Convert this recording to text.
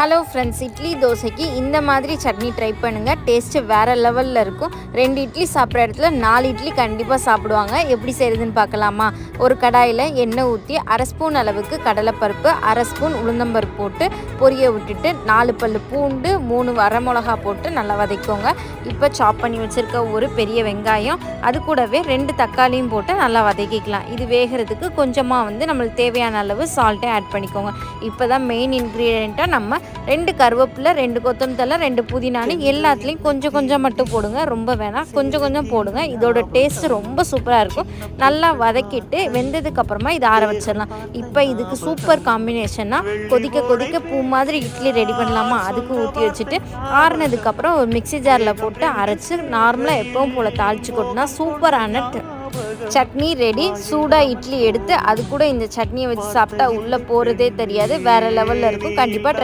Hello friends, idli தோசைக்கு இந்த மாதிரி சட்னி ட்ரை பண்ணுங்கள். டேஸ்ட்டு வேறு லெவலில் இருக்கும். 2 இட்லி சாப்பிட்ற இடத்துல 4 இட்லி கண்டிப்பாக சாப்பிடுவாங்க. எப்படி செய்கிறதுன்னு பார்க்கலாமா? ஒரு கடாயில் எண்ணெய் ஊற்றி 1/2 ஸ்பூன் அளவுக்கு கடலைப்பருப்பு, 1/2 ஸ்பூன் உளுந்தம்பருப்பு போட்டு பொரிய விட்டுட்டு 4 பல் பூண்டு, 3 வரமிளகா போட்டு நல்லா வதக்கிக்கோங்க. இப்போ சாப் பண்ணி வச்சுருக்க ஒரு பெரிய வெங்காயம், அது கூடவே 2 தக்காளியும் போட்டு நல்லா வதக்கிக்கலாம். இது வேகிறதுக்கு கொஞ்சமாக நம்மளுக்கு தேவையான அளவு சால்ட்டை ஆட் பண்ணிக்கோங்க. இப்போ தான் மெயின் இன்க்ரீடியண்ட்டாக நம்ம 2 கருவேப்பிலை, 2 கொத்தமல்லி, 2 புதினான்னு எல்லாத்துலேயும் கொஞ்சம் கொஞ்சம் மட்டும் போடுங்க. ரொம்ப வேணாம், கொஞ்சம் கொஞ்சம் போடுங்க. இதோட டேஸ்ட்டு ரொம்ப சூப்பராக இருக்கும். நல்லா வதக்கிட்டு வெந்ததுக்கப்புறமா இதை ஆற வச்சிடலாம். இப்போ இதுக்கு சூப்பர் காம்பினேஷனாக கொதிக்க கொதிக்க பூ மாதிரி இட்லி ரெடி பண்ணலாமா? அதுக்கு ஊற்றி வச்சுட்டு ஆறுனதுக்கப்புறம் ஒரு மிக்ஸி ஜாரில் போட்டு அரைச்சி நார்மலாக எப்பவும் போல் தாளித்து கொட்டினா சூப்பரான சட்னி ரெடி. சூடாக இட்லி எடுத்து அது கூட இந்த சட்னியை வச்சு சாப்பிட்டா உள்ளே போகிறதே தெரியாது. வேறு லெவலில் இருக்கும். கண்டிப்பாக ட்ரை